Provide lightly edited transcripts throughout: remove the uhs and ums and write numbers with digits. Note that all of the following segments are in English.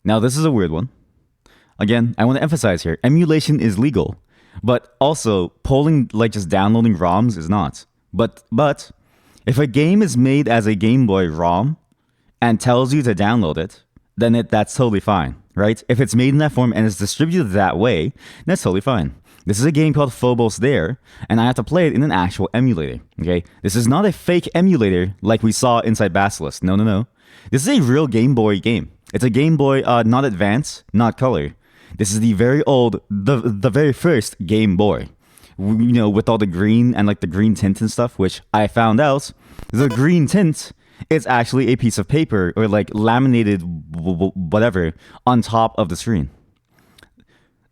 Now, this is a weird one. Again, I want to emphasize here, emulation is legal, but also polling, like just downloading ROMs is not. But if a game is made as a Game Boy ROM and tells you to download it, then that's totally fine, right? If it's made in that form and it's distributed that way, that's totally fine. This is a game called PHOBOS DERE, and I have to play it in an actual emulator, okay? This is not a fake emulator like we saw inside Basilisk. No, no, no. This is a real Game Boy game. It's a Game Boy, not Advance, not Color. This is the very old, the very first Game Boy. You know, with all the green and like the green tint and stuff, which I found out, the green tint is actually a piece of paper or like laminated whatever on top of the screen.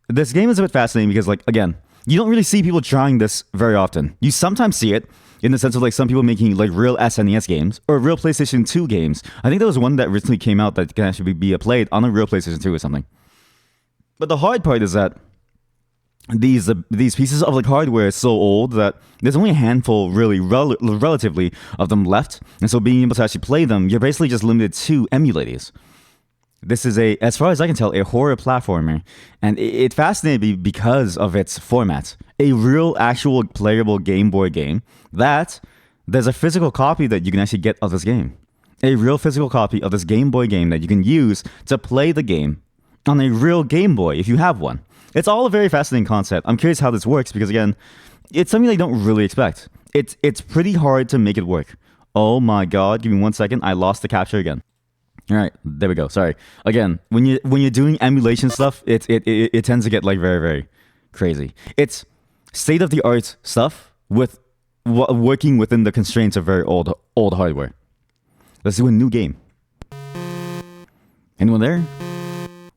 This game is a bit fascinating because, like, again, you don't really see people trying this very often. You sometimes see it in the sense of like some people making like real SNES games or real PlayStation 2 games. I think there was one that recently came out that can actually be played on a real PlayStation 2 or something. But the hard part is that these pieces of like hardware is so old that there's only a handful really relatively of them left, and so being able to actually play them, you're basically just limited to emulators. This is as far as I can tell, a horror platformer, and it fascinated me because of its format. A real, actual, playable Game Boy game that there's a physical copy that you can actually get of this game. A real physical copy of this Game Boy game that you can use to play the game on a real Game Boy if you have one. It's all a very fascinating concept. I'm curious how this works because, again, it's something they don't really expect. It's pretty hard to make it work. Oh my god, give me 1 second. I lost the capture again. All right, there we go. Sorry. Again, when you're doing emulation stuff, it tends to get like very, very crazy. It's state of the art stuff with working within the constraints of very old hardware. Let's do a new game. Anyone there?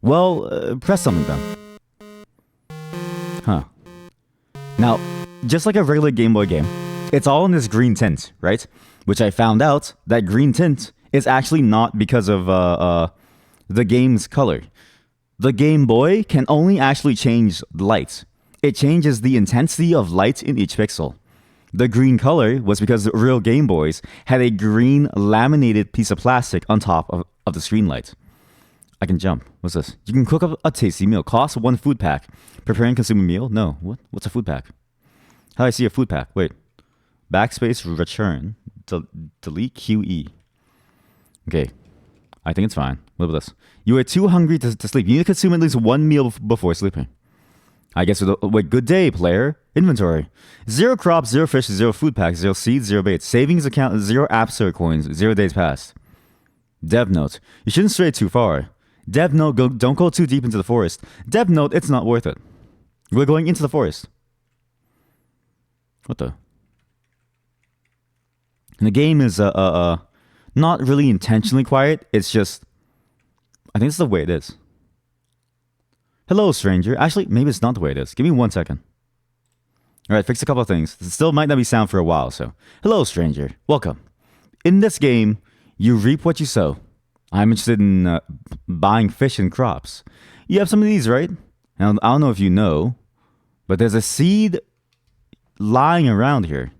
Well, press something then. Huh. Now, just like a regular Game Boy game, it's all in this green tint, right? Which I found out that green tint is actually not because of the game's color. The Game Boy can only actually change light. It changes the intensity of light in each pixel. The green color was because the real Game Boys had a green laminated piece of plastic on top of the screen light. I can jump. What's this? You can cook up a tasty meal. Cost 1 food pack. Prepare and consume a meal? No. What? What's a food pack? How do I see a food pack? Wait. Backspace return. Delete QE. Okay. I think it's fine. What about this? You are too hungry to sleep. You need to consume at least 1 meal before sleeping. I guess wait, good day, player. Inventory. 0 crops, 0 fish, 0 food packs, 0 seeds, 0 baits. Savings account, 0 app store coins, 0 days past. Dev note. You shouldn't stray too far. Dev note, don't go too deep into the forest. Dev note, it's not worth it. We're going into the forest. What the? And the game is not really intentionally quiet. It's just, I think it's the way it is. Hello, stranger. Actually, maybe it's not the way it is. Give me 1 second. All right, fix a couple of things. It still might not be sound for a while, so. Hello, stranger. Welcome. In this game, you reap what you sow. I'm interested in buying fish and crops. You have some of these, right? Now, I don't know if you know, but there's a seed lying around here.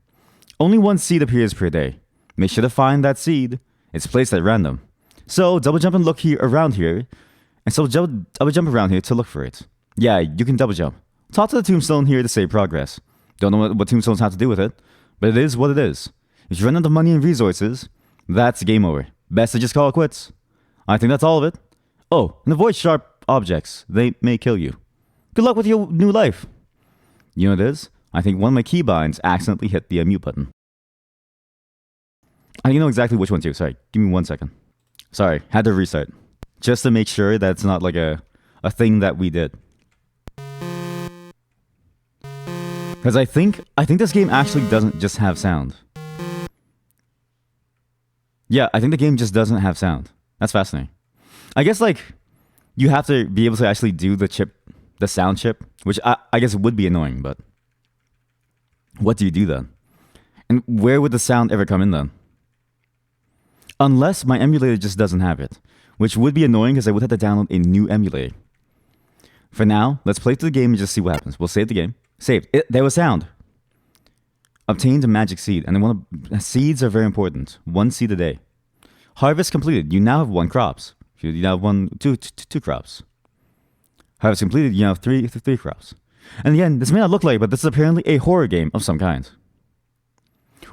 Only 1 seed appears per day. Make sure to find that seed. It's placed at random. So double jump and look around here. And so double jump around here to look for it. Yeah, you can double jump. Talk to the tombstone here to save progress. Don't know what tombstones have to do with it, but it is what it is. If you run out of money and resources, that's game over. Best to just call it quits. I think that's all of it. Oh, and avoid sharp objects. They may kill you. Good luck with your new life. You know what it is? I think one of my keybinds accidentally hit the mute button. I know exactly which one too. Sorry, give me 1 second. Sorry, had to restart. Just to make sure that it's not like a thing that we did. Because I think this game actually doesn't just have sound. Yeah, I think the game just doesn't have sound. That's fascinating. I guess like you have to be able to actually do the sound chip, which I guess would be annoying, but what do you do then? And where would the sound ever come in then? Unless my emulator just doesn't have it, which would be annoying because I would have to download a new emulator. For now, let's play through the game and just see what happens. We'll save the game. Saved. There was sound. Obtained a magic seed, and seeds are very important. 1 seed a day. Harvest completed. You now have 1 crops. You have two crops. Harvest completed, you have three crops. And again, this may not look like it, but this is apparently a horror game of some kind.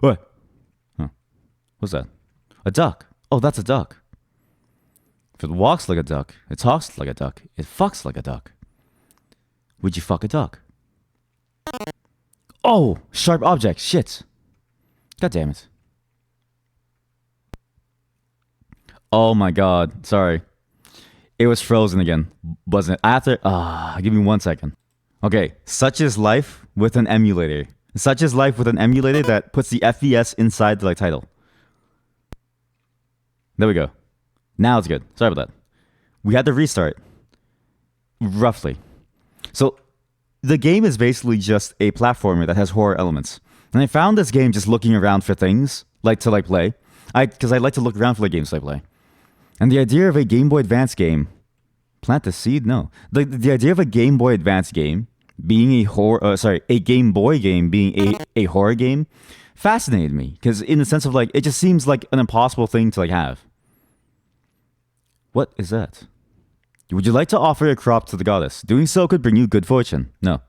What? Huh. What's that? A duck. Oh, that's a duck. If it walks like a duck, it talks like a duck, it fucks like a duck. Would you fuck a duck? Oh, sharp object. Shit. God damn it. Oh my god. Sorry. It was frozen again, wasn't it? After, give me 1 second. Okay, such is life with an emulator. Such is life with an emulator that puts the FPS inside the title. There we go. Now it's good. Sorry about that. We had to restart. Roughly. So, the game is basically just a platformer that has horror elements. And I found this game just looking around for things to play. Because I like to look around for games to play. And the idea of a Game Boy Advance game, plant the seed? No. The idea of a Game Boy Advance game being a Game Boy game being a horror game fascinated me. Because in the sense of it just seems like an impossible thing to have. What is that? Would you like to offer a crop to the goddess? Doing so could bring you good fortune. No.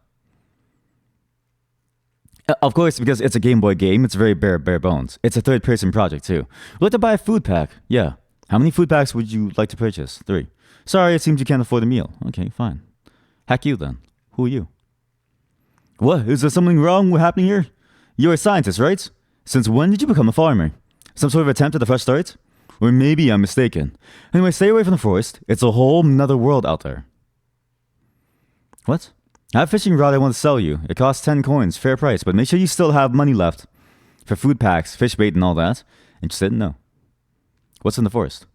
Of course, because it's a Game Boy game, it's very bare bones. It's a third-person project, too. Would like to buy a food pack? Yeah. How many food packs would you like to purchase? 3. Sorry, it seems you can't afford a meal. Okay, fine. Heck you, then. Who are you? What? Is there something wrong happening here? You're a scientist, right? Since when did you become a farmer? Some sort of attempt at a fresh start? Or maybe I'm mistaken. Anyway, stay away from the forest. It's a whole nother world out there. What? I have a fishing rod I want to sell you. It costs 10 coins, fair price, but make sure you still have money left. For food packs, fish bait, and all that. Interested? No. What's in the forest?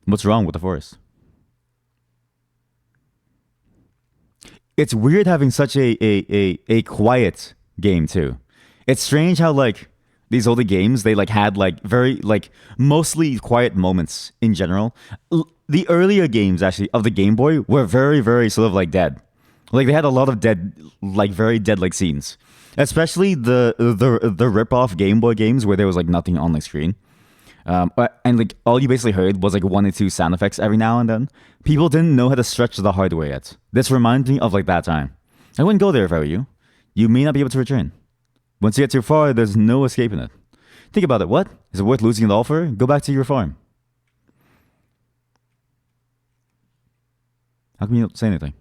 What's wrong with the forest? It's weird having such a quiet game, too. It's strange how, these older games, they had very mostly quiet moments in general. The earlier games actually of the Game Boy were very, very sort of dead. They had a lot of dead, very dead scenes. Especially the rip-off Game Boy games where there was nothing on the screen. And all you basically heard was 1 or 2 sound effects every now and then. People didn't know how to stretch the hardware yet. This reminds me of that time. I wouldn't go there if I were you. You may not be able to return. Once you get too far, there's no escaping it. Think about it. What? Is it worth losing it all for? Go back to your farm. How come you don't say anything?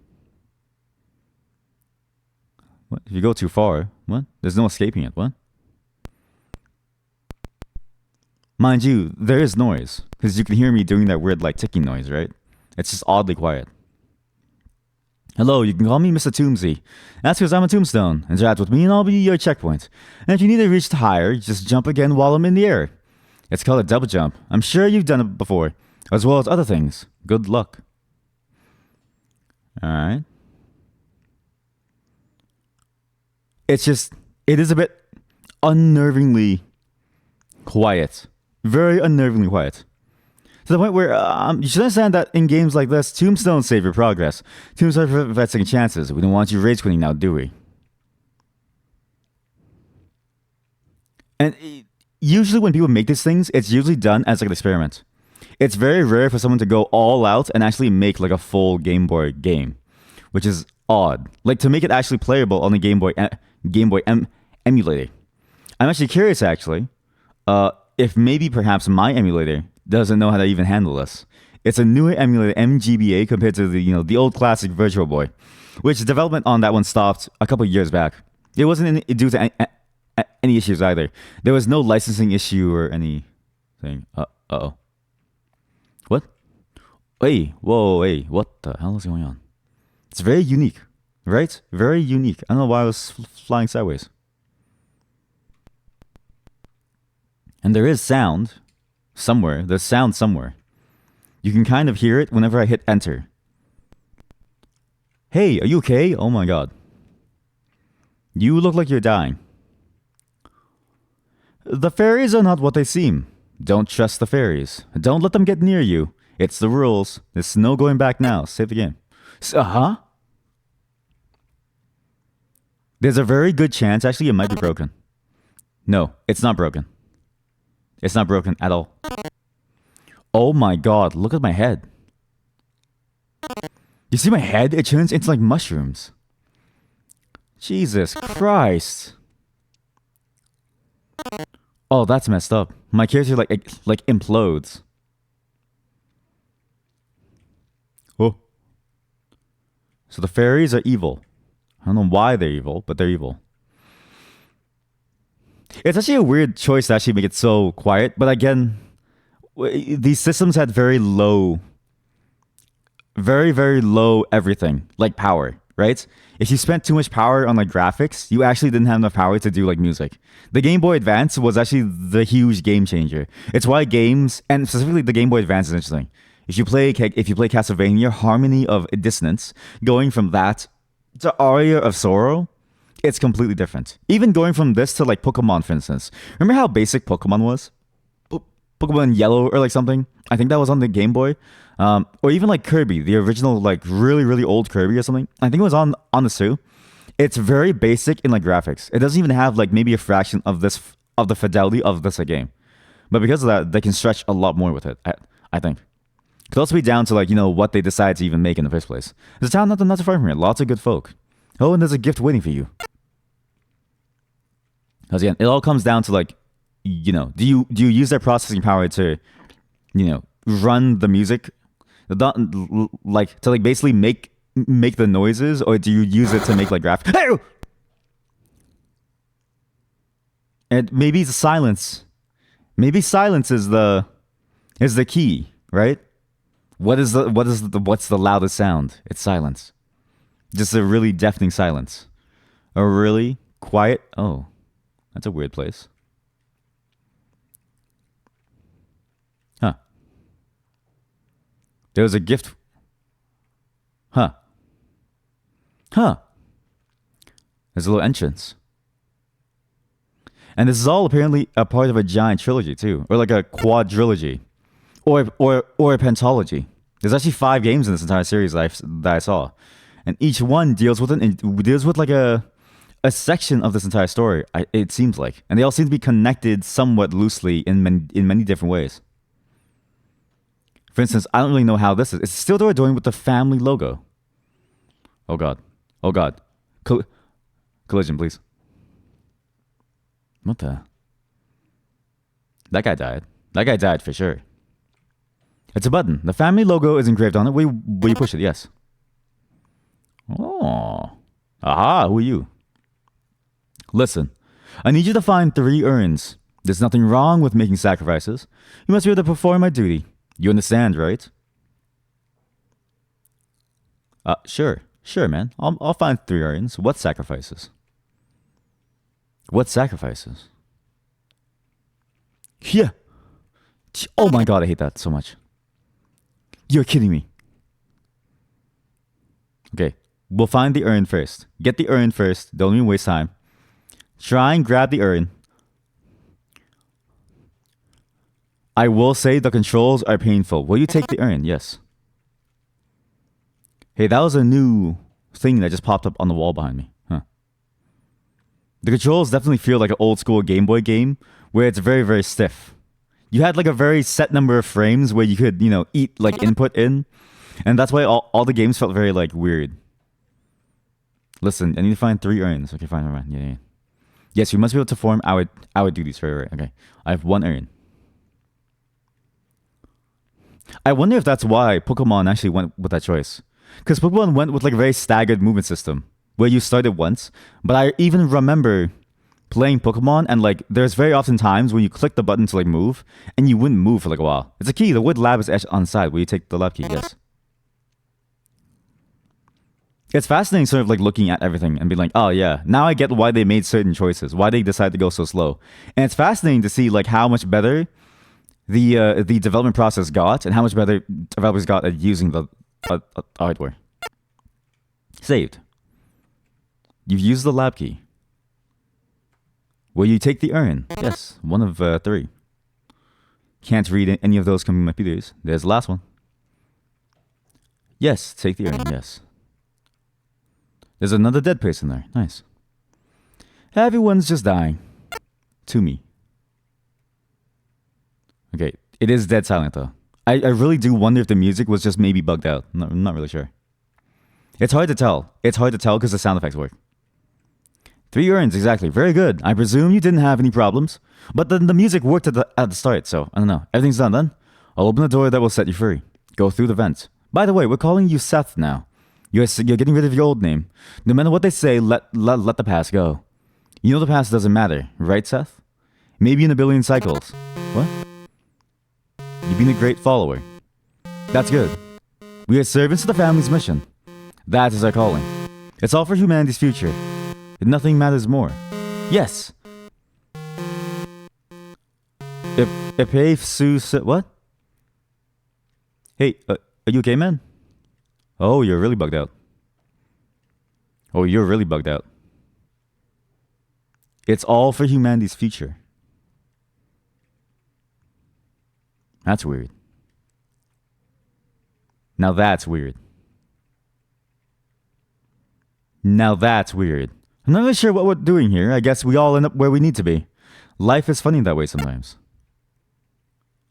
What? If you go too far, what? There's no escaping it. What? Mind you, there is noise. Because you can hear me doing that weird ticking noise, right? It's just oddly quiet. Hello, you can call me Mr. Tombsy. That's because I'm a tombstone. Interact with me and I'll be your checkpoint. And if you need to reach higher, just jump again while I'm in the air. It's called a double jump. I'm sure you've done it before, as well as other things. Good luck. Alright. It is a bit unnervingly quiet. Very unnervingly quiet. To the point where you should understand that in games like this, tombstones save your progress. Tombstones prevent second chances. We don't want you rage quitting now, do we? And usually when people make these things, it's usually done as an experiment. It's very rare for someone to go all out and actually make a full Game Boy game, which is odd. To make it actually playable on the Game Boy emulator. I'm actually curious, actually, if maybe perhaps my emulator doesn't know how to even handle this. It's a newer emulator, MGBA, compared to the old classic Virtual Boy, which development on that one stopped a couple of years back. It wasn't due to any issues either. There was no licensing issue or anything. Uh-oh. What? Hey, whoa, hey, what the hell is going on? It's very unique, right? Very unique. I don't know why I was flying sideways. And there is sound somewhere. There's sound somewhere. You can kind of hear it whenever I hit enter. Hey, are you okay? Oh my god. You look like you're dying. The fairies are not what they seem. Don't trust the fairies. Don't let them get near you. It's the rules. There's no going back now. Save the game. Huh? There's a very good chance, actually, it might be broken. No, it's not broken. It's not broken at all. Oh my god, look at my head. You see my head? It turns into like mushrooms. Jesus Christ. Oh, that's messed up. My character like implodes. Oh. So the fairies are evil. I don't know why they're evil, but they're evil. It's actually a weird choice to actually make it so quiet, but again, these systems had very low, very low everything, like power, right? If you spent too much power on like graphics, you actually didn't have enough power to do like music. The Game Boy Advance was actually the huge game changer. It's why games, and specifically the Game Boy Advance, is interesting. If you play Castlevania, Harmony of Dissonance, going from that to Aria of Sorrow, it's completely different. Even going from this to like Pokemon, for instance. Remember how basic Pokemon was? Pokemon Yellow or like something? I think that was on the Game Boy. Or even like Kirby, the original like really old Kirby or something. I think it was on the Sue. It's very basic in like graphics. It doesn't even have like maybe a fraction of the fidelity of this game. But because of that, they can stretch a lot more with it, I think. It could also be down to like, what they decide to even make in the first place. There's a town not too far from here. Lots of good folk. Oh, and there's a gift waiting for you. Because again, it all comes down to like, do you use their processing power to, run the music, like to like basically make the noises, or do you use it to make like graphics? And maybe it's silence. Maybe silence is the key, right? What's the loudest sound? It's silence. Just a really deafening silence. A really quiet. Oh, that's a weird place. Huh. There was a gift. Huh. There's a little entrance. And this is all apparently a part of a giant trilogy too, or like a quadrilogy, or a pentology. There's actually 5 games in this entire series that I saw, and each one deals with like a section of this entire story. It seems like, and they all seem to be connected somewhat loosely in many different ways. For instance, I don't really know how this is. It's still doing with the family logo. Oh god. Collision, please. What the? That guy died. That guy died for sure. It's a button. The family logo is engraved on it. Will you push it? Yes. Oh. Aha, who are you? Listen, I need you to find 3 urns. There's nothing wrong with making sacrifices. You must be able to perform my duty. You understand, right? Sure, man. I'll find 3 urns. What sacrifices? Yeah. Oh my god, I hate that so much. You're kidding me. Okay, we'll find the urn first. Get the urn first. Don't even waste time. Try and grab the urn. I will say the controls are painful. Will you take the urn? Yes. Hey, that was a new thing that just popped up on the wall behind me. Huh. The controls definitely feel like an old school Game Boy game where it's very stiff. You had like a very set number of frames where you could, eat like input in. And that's why all the games felt very like weird. Listen, I need to find 3 urns. Okay, fine. Yeah. Yes, we must be able to perform our duties. Right. Okay. I have 1 urn. I wonder if that's why Pokemon actually went with that choice. Because Pokemon went with like a very staggered movement system where you started once. But I even remember playing Pokemon and like there's very often times when you click the button to like move and you wouldn't move for like a while. It's a key. The wood lab is etched on the side. Will you take the lab key? Yes. It's fascinating sort of like looking at everything and being like, oh yeah, now I get why they made certain choices, why they decided to go so slow. And it's fascinating to see like how much better the development process got and how much better developers got at using the hardware. Saved. You've used the lab key. Will you take the urn? Yes, 1 of 3. Can't read any of those coming computers. There's the last one. Yes, take the urn, yes. There's another dead person there. Nice. Everyone's just dying. To me. Okay, it is dead silent though. I really do wonder if the music was just maybe bugged out. I'm not really sure. It's hard to tell. It's hard to tell because the sound effects work. 3 urns, exactly. Very good. I presume you didn't have any problems. But then the music worked at the start, so I don't know. Everything's done then? I'll open the door that will set you free. Go through the vent. By the way, we're calling you Seth now. You're getting rid of your old name. No matter what they say, let the past go. You know the past doesn't matter, right, Seth? Maybe in a billion cycles. What? You've been a great follower. That's good. We are servants of the family's mission. That is our calling. It's all for humanity's future. Nothing matters more. Yes. What? Hey, are you okay, man? Oh, you're really bugged out. Oh, you're really bugged out. It's all for humanity's future. That's weird. Now that's weird. Now that's weird. I'm not really sure what we're doing here. I guess we all end up where we need to be. Life is funny that way sometimes.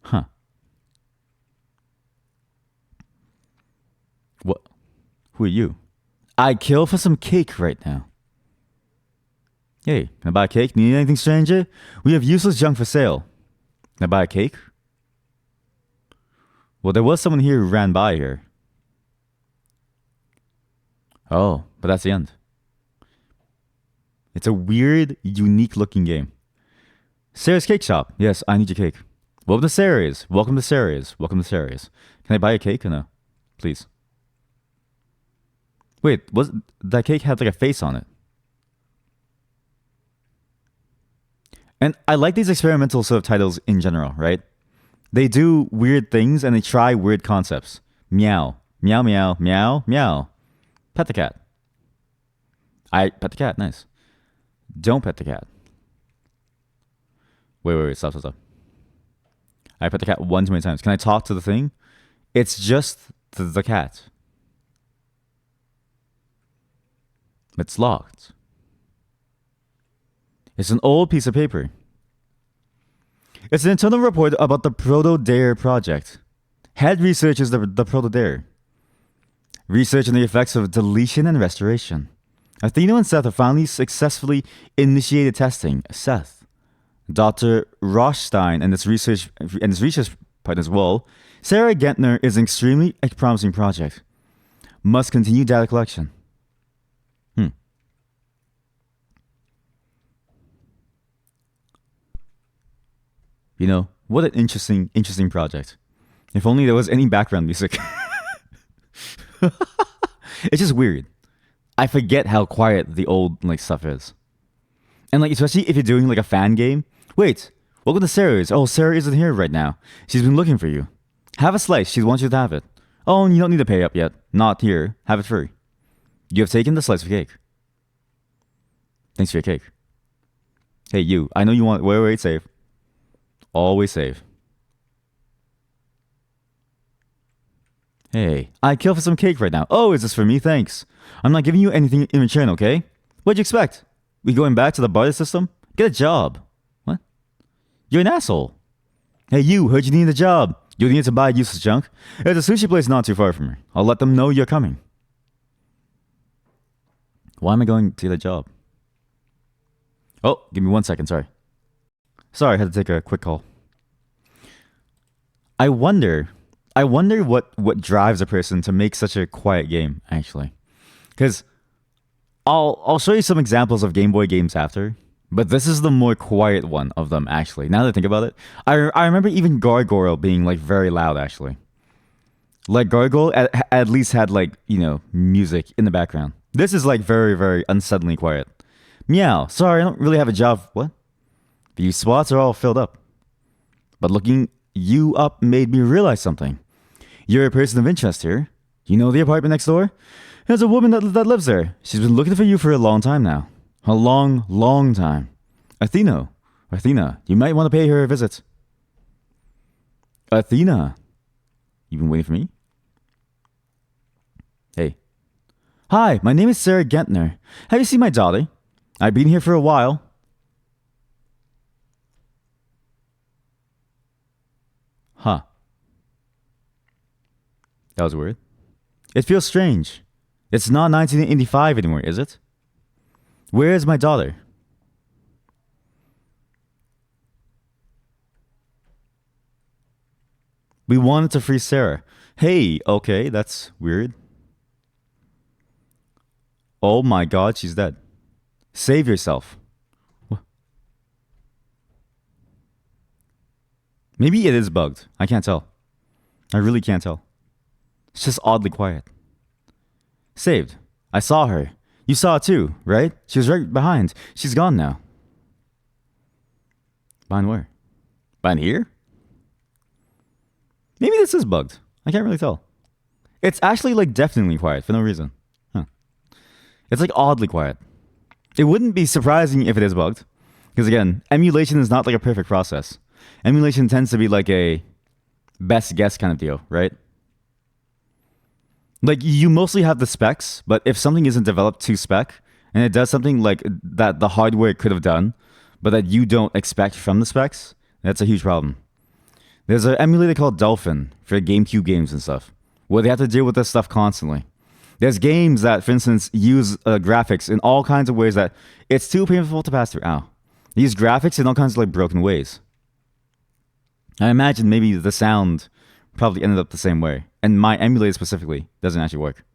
Huh. What? Who are you? I'd kill for some cake right now. Hey, can I buy a cake? Need anything, stranger? We have useless junk for sale. Can I buy a cake? Well, there was someone here who ran by here. Oh, but that's the end. It's a weird, unique looking game. Sarah's Cake Shop. Yes, I need your cake. Welcome to Sarah's. Welcome to Sarah's. Welcome to Sarah's. Can I buy a cake or no? Please. Wait, that cake had like a face on it? And I like these experimental sort of titles in general, right? They do weird things and they try weird concepts. Meow. Meow, meow, meow, meow. Pet the cat. I pet the cat. Nice. Don't pet the cat. Wait. Stop. I pet the cat one too many times. Can I talk to the thing? It's just the cat. It's locked. It's an old piece of paper. It's an internal report about the DERE project. Head research is the DERE. Research on the effects of deletion and restoration. Athena and Seth have finally successfully initiated testing. Seth, Dr. Rothstein and his research partner as well. Sarah Gentner is an extremely promising project. Must continue data collection. You know, what an interesting project. If only there was any background music. It's just weird. I forget how quiet the old like stuff is. And like especially if you're doing like a fan game. Wait, welcome to Sarah's. Oh, Sarah isn't here right now. She's been looking for you. Have a slice. She wants you to have it. Oh, and you don't need to pay up yet. Not here. Have it free. You have taken the slice of cake. Thanks for your cake. Hey, you. I know you want... Wait, save. Always save. Hey, I kill for some cake right now. Oh, is this for me? Thanks. I'm not giving you anything in return, okay? What'd you expect? We going back to the barter system? Get a job. What? You're an asshole. Hey, you. Heard you need a job. You need to buy useless junk. There's a sushi place not too far from here. I'll let them know you're coming. Why am I going to get a job? Oh, give me 1 second. Sorry, I had to take a quick call. I wonder what drives a person to make such a quiet game, actually. Because I'll show you some examples of Game Boy games after, but this is the more quiet one of them, actually. Now that I think about it, I remember even Gargoyle being like very loud, actually. Like Gargoyle at least had like, you know, music in the background. This is like very, very unsettlingly quiet. Meow. Sorry, I don't really have a job. What? These spots are all filled up. But looking you up made me realize something. You're a person of interest here. You know the apartment next door? There's a woman that lives there. She's been looking for you for a long time now. A long, long time. Athena, you might want to pay her a visit. Athena, you been waiting for me? Hey. Hi, my name is Sarah Gentner. Have you seen my daughter? I've been here for a while. Huh. That was weird. It feels strange. It's not 1985 anymore, is it? Where is my daughter? We wanted to free Sarah. Hey, okay, that's weird. Oh my god, she's dead. Save yourself. What? Maybe it is bugged. I can't tell. I really can't tell. It's just oddly quiet. Saved. I saw her. You saw it too, right? She was right behind. She's gone now. Behind where? Behind here? Maybe this is bugged. I can't really tell. It's actually like deafeningly quiet for no reason. Huh. It's like oddly quiet. It wouldn't be surprising if it is bugged. Because again, emulation is not like a perfect process. Emulation tends to be like a best guess kind of deal, right? Like you mostly have the specs, but if something isn't developed to spec and it does something like that the hardware could have done, but that you don't expect from the specs, that's a huge problem. There's an emulator called Dolphin for GameCube games and stuff, where they have to deal with this stuff constantly. There's games that, for instance, use graphics in all kinds of ways that it's too painful to pass through. Ow. They use graphics in all kinds of like broken ways. I imagine maybe the sound probably ended up the same way, and my emulator specifically doesn't actually work.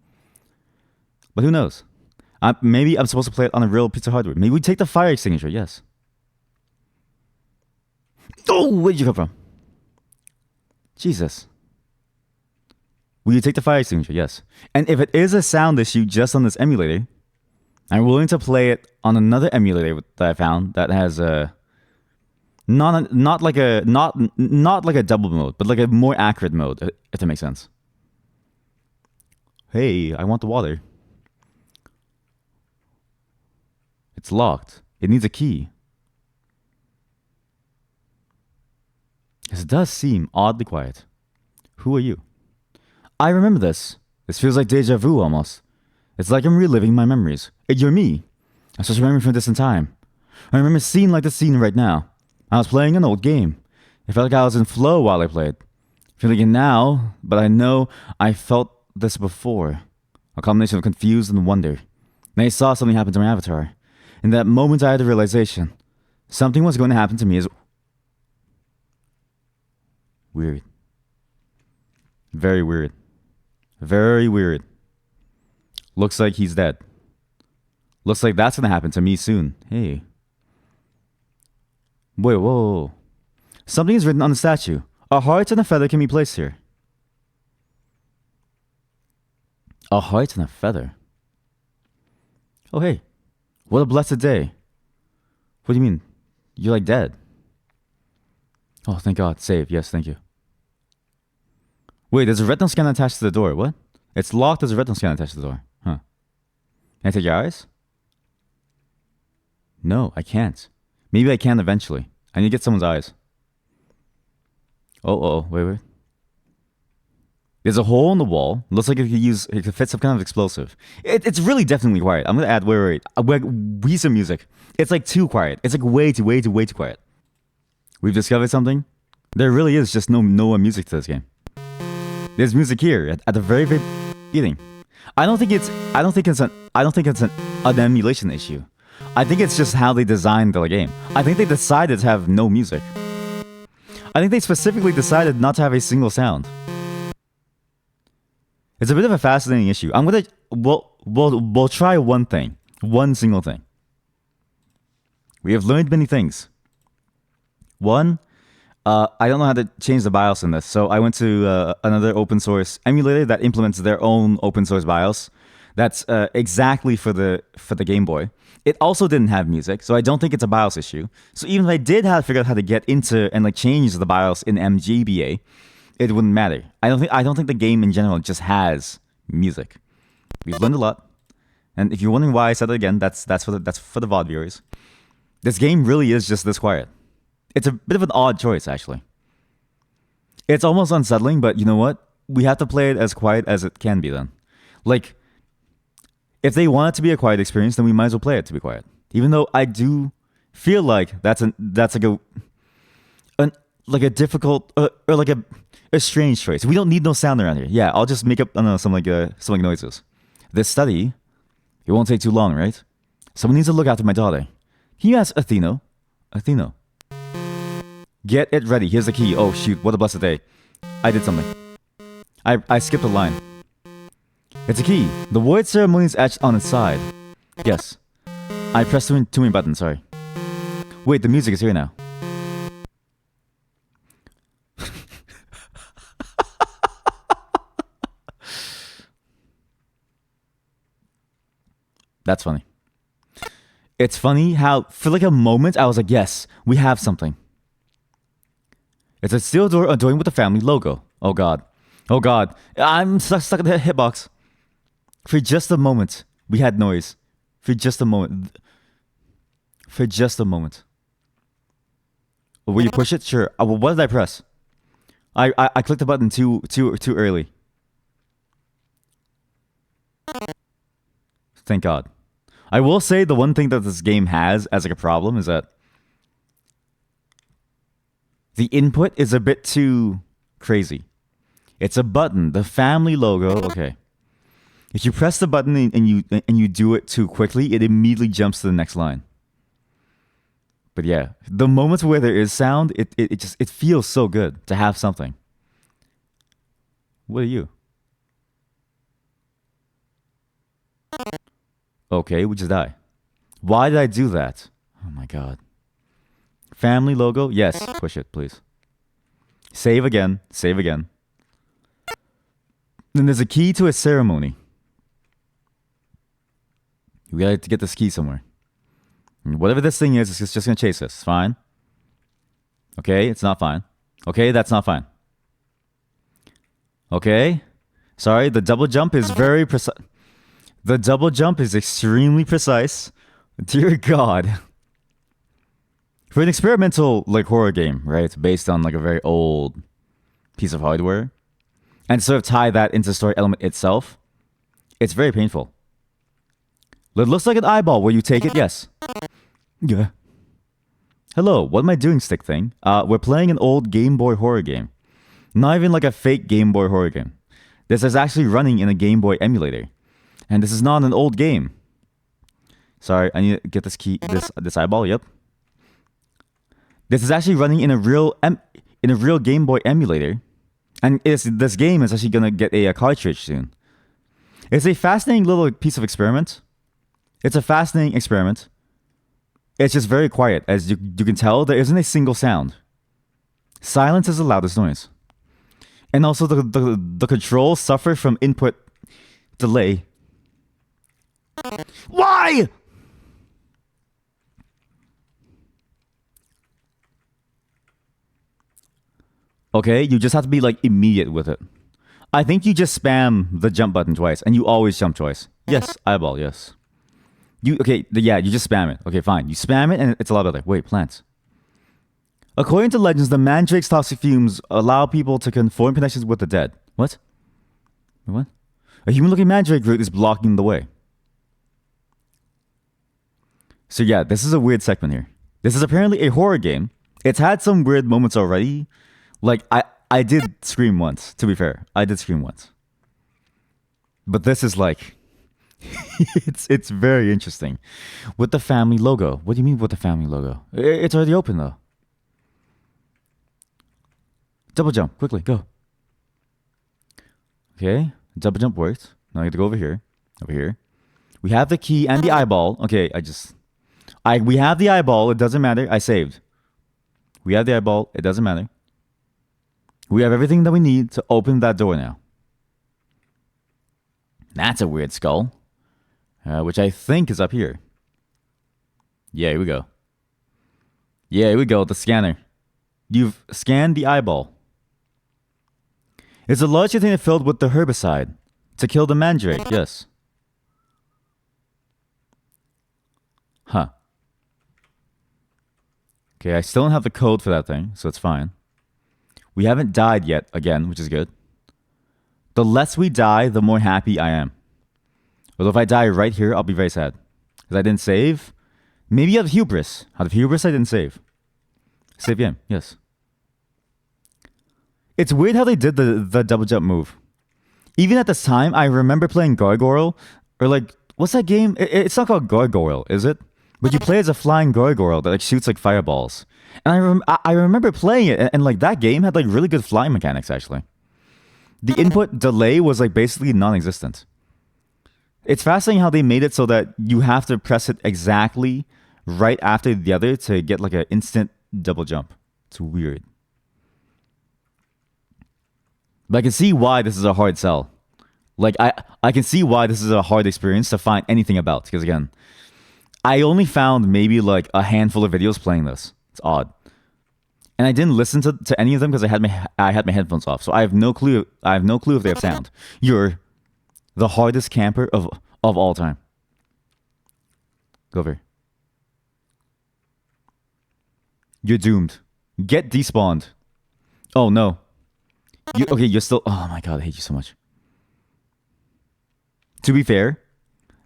But who knows? Maybe I'm supposed to play it on a real piece of hardware. Maybe we take the fire extinguisher. Yes. Oh, where did you come from? Jesus. Will you take the fire extinguisher? Yes. And if it is a sound issue just on this emulator, I'm willing to play it on another emulator that I found that has not like a double mode, but like a more accurate mode, if that makes sense. Hey, I want the water. It's locked. It needs a key. This does seem oddly quiet. Who are you? I remember this. This feels like deja vu almost. It's like I'm reliving my memories. You're me. I'm just remembering from a distant time. I remember a scene like this scene right now. I was playing an old game. It felt like I was in flow while I played. Feeling it now, but I know I felt this before. A combination of confused and wonder. Then I saw something happen to my avatar. In that moment I had a realization. Something was going to happen to me as... Weird. Very weird. Very weird. Looks like he's dead. Looks like that's gonna happen to me soon. Hey. Wait, whoa. Something is written on the statue. A heart and a feather can be placed here. A heart and a feather? Oh, hey. What a blessed day. What do you mean? You're like dead. Oh, thank God. Save. Yes, thank you. Wait, there's a retinal scanner attached to the door. What? It's locked. There's a retinal scanner attached to the door. Huh. Can I take your eyes? No, I can't. Maybe I can eventually. I need to get someone's eyes. Oh, wait. There's a hole in the wall. Looks like it could fit some kind of explosive. It's really definitely quiet. I'm gonna add wait. We some music. It's like too quiet. It's like way too quiet. We've discovered something. There really is just no music to this game. There's music here at the very beginning. I don't think it's an emulation issue. I think it's just how they designed the game. I think they decided to have no music. I think they specifically decided not to have a single sound. It's a bit of a fascinating issue. We'll try one single thing. We have learned many things. One, I don't know how to change the BIOS in this, so I went to another open source emulator that implements their own open source BIOS. That's exactly for the Game Boy. It also didn't have music, so I don't think it's a BIOS issue. So even if I did have to figure out how to get into and like change the BIOS in MGBA, it wouldn't matter. I don't think the game in general just has music. We've learned a lot, and if you're wondering why I said it again, that's for the VOD viewers. This game really is just this quiet. It's a bit of an odd choice, actually. It's almost unsettling, but you know what? We have to play it as quiet as it can be then. Like, if they want it to be a quiet experience, then we might as well play it to be quiet. Even though I do feel like that's like a difficult or like a strange choice. We don't need no sound around here. Yeah, I'll just make up, I don't know, some like noises. This study, it won't take too long, right? Someone needs to look after my daughter. Can you ask Atheno? Atheno. Get it ready. Here's the key. Oh shoot, what a blessed day. I did something. I skipped a line. It's a key. The word ceremony is etched on its side. Yes. I pressed too many buttons, sorry. Wait, the music is here now. That's funny. It's funny how, for like a moment, I was like, yes, we have something. It's a steel door adorned with the family logo. Oh god. Oh god. I'm stuck in the hitbox. For just a moment, we had noise. For just a moment. For just a moment. Will you push it? Sure. What did I press? I clicked the button too early. Thank God. I will say the one thing that this game has as like a problem is that the input is a bit too crazy. It's a button, the family logo. Okay. If you press the button and you do it too quickly, it immediately jumps to the next line. But yeah, the moments where there is sound, it feels so good to have something. What are you? Okay, we just die. Why did I do that? Oh my god. Family logo? Yes, push it, please. Save again. Save again. Then there's a key to a ceremony. We gotta get this key somewhere. Whatever this thing is, it's just gonna chase us. It's fine. Okay, it's not fine. Okay, that's not fine. Okay. Sorry, the double jump is very precise. The double jump is extremely precise. Dear God. For an experimental like horror game, right? Based on like a very old piece of hardware. And sort of tie that into the story element itself. It's very painful. It looks like an eyeball where you take it, yes. Yeah. Hello, what am I doing, stick thing? We're playing an old Game Boy horror game. Not even like a fake Game Boy horror game. This is actually running in a Game Boy emulator. And this is not an old game. Sorry, I need to get this key, this eyeball, yep. This is actually running in a real Game Boy emulator. And this game is actually going to get a cartridge soon. It's a fascinating little piece of experiment. It's a fascinating experiment. It's just very quiet. As you can tell, there isn't a single sound. Silence is the loudest noise. And also the controls suffer from input delay. Why? Okay, you just have to be like immediate with it. I think you just spam the jump button twice and you always jump twice. Yes, eyeball, yes. You just spam it. Okay, fine. You spam it and it's a lot better. Wait, plants. According to legends, the mandrake's toxic fumes allow people to form connections with the dead. What? What? A human-looking mandrake root is blocking the way. So yeah, this is a weird segment here. This is apparently a horror game. It's had some weird moments already. Like, I did scream once, to be fair. I did scream once. But this is like... it's very interesting. With the family logo. What do you mean with the family logo? It's already open, though. Double jump. Quickly, go. Okay. Double jump works. Now you have to go over here. Over here. We have the key and the eyeball. Okay, we have the eyeball. It doesn't matter. I saved. We have the eyeball. It doesn't matter. We have everything that we need to open that door now. That's a weird skull. Which I think is up here. Yeah, here we go. Yeah, here we go. The scanner. You've scanned the eyeball. It's a large container filled with the herbicide to kill the mandrake. Yes. Huh. Okay, I still don't have the code for that thing, so it's fine. We haven't died yet, again, which is good. The less we die, the more happy I am. Although if I die right here, I'll be very sad. Because I didn't save. Maybe out of hubris. Out of hubris, I didn't save. Save game, yes. It's weird how they did the double jump move. Even at this time, I remember playing Gargoyle, or like, what's that game? It's not called Gargoyle, is it? But you play as a flying gargoyle that like shoots like fireballs. And I remember playing it, and like that game had like really good flying mechanics actually. The input delay was like basically non-existent. It's fascinating how they made it so that you have to press it exactly right after the other to get like an instant double jump. It's weird. But I can see why this is a hard sell. Like I can see why this is a hard experience to find anything about. Because again, I only found maybe like a handful of videos playing this. It's odd. And I didn't listen to any of them because I had my headphones off. So I have no clue. I have no clue if they have sound. You're the hardest camper of all time. Go over. You're doomed. Get despawned. Oh no. Okay, you're still. Oh my god, I hate you so much. To be fair,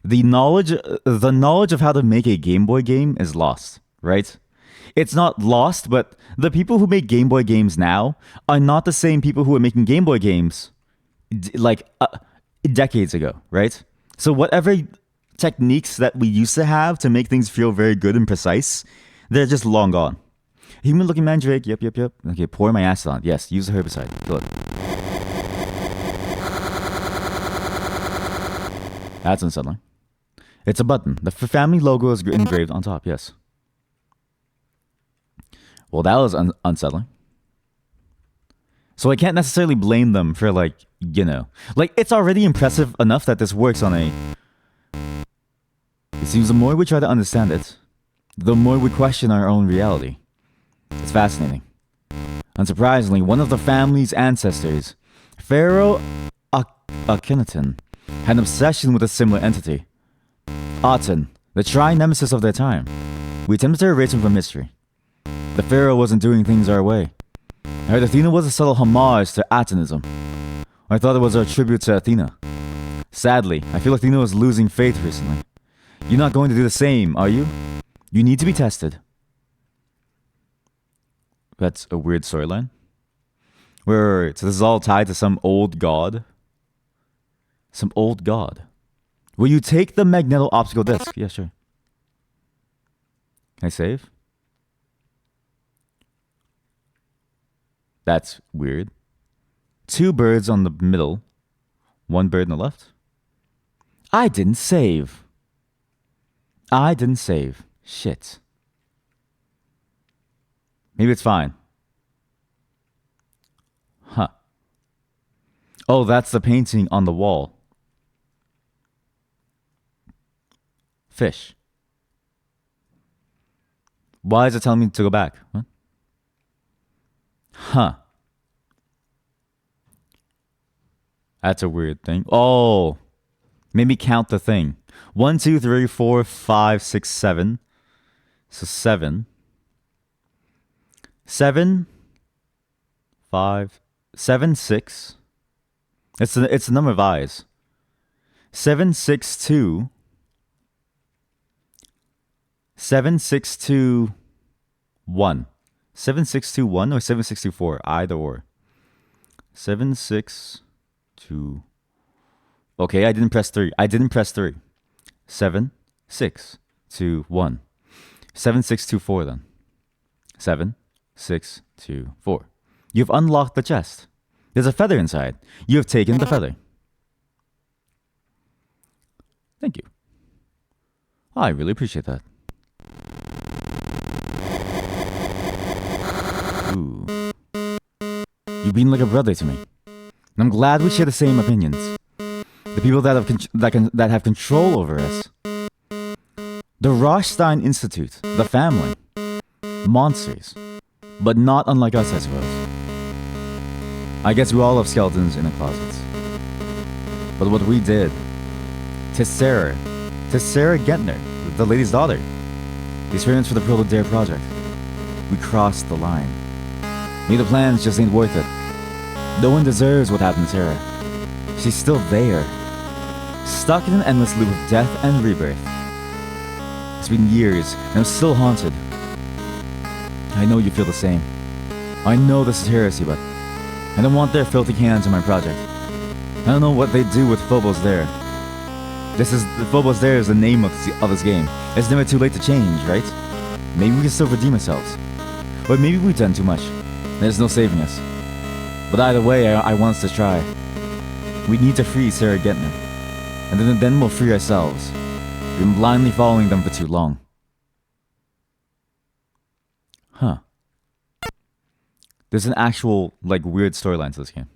the knowledge of how to make a Game Boy game is lost, right? It's not lost, but the people who make Game Boy games now are not the same people who were making Game Boy games decades ago, right? So whatever techniques that we used to have to make things feel very good and precise, they're just long gone. Human-looking mandrake, yep. Okay, pour my acid on. Yes, use the herbicide. Good. That's unsettling. It's a button. The family logo is engraved on top, yes. Well, that was unsettling. So I can't necessarily blame them for, like, you know. Like, it's already impressive enough that this works on a... It seems the more we try to understand it, the more we question our own reality. It's fascinating. Unsurprisingly, one of the family's ancestors, Pharaoh Akhenaten, had an obsession with a similar entity. Aten, the tri-nemesis of their time. We attempted to erase him from history. The pharaoh wasn't doing things our way. I heard Athena was a subtle homage to Atenism. I thought it was a tribute to Athena. Sadly, I feel Athena was losing faith recently. You're not going to do the same, are you? You need to be tested. That's a weird storyline. Wait. So this is all tied to some old god? Some old god. Will you take the magneto obstacle disc? Yeah, sure. Can I save? That's weird. 2 birds on the middle. 1 bird on the left. I didn't save. Shit. Maybe it's fine. Huh. Oh, that's the painting on the wall. Fish. Why is it telling me to go back? What? Huh. That's a weird thing. Oh. Maybe count the thing. 1, 2, 3, 4, 5, 6, 7. So 7. 7, 5, 7, 6. It's the number of eyes. 7, 6, 2. 7, 6, 2, 1. 7, 6, 2, 1 or 7, 6, 2, 4. Either or. 7, 6, 2. Okay, I didn't press 3. 7, 6, 2, 1. 7, 6, 2, 4 then. 7, 6, 2, 4. You've unlocked the chest. There's a feather inside. You have taken the feather. Thank you. I really appreciate that. Ooh. You've been like a brother to me. And I'm glad we share the same opinions. The people that have control over us. The Rothstein Institute. The family. Monsters. But not unlike us, I suppose. I guess we all have skeletons in the closets. But what we did... Tessera Gentner, the lady's daughter. The experience for the DERE project. We crossed the line. Maybe the plans just ain't worth it. No one deserves what happened to Sarah. She's still there. Stuck in an endless loop of death and rebirth. It's been years, and I'm still haunted. I know you feel the same. I know this is heresy, but I don't want their filthy hands on my project. I don't know what they do with PHOBOS DERE. The PHOBOS DERE is the name of this game. It's never too late to change, right? Maybe we can still redeem ourselves. Or maybe we've done too much. There's no saving us. But either way, I want us to try. We need to free Sarah Gentner. And then we'll free ourselves. We've been blindly following them for too long. Huh. There's an actual, like, weird storyline to this game.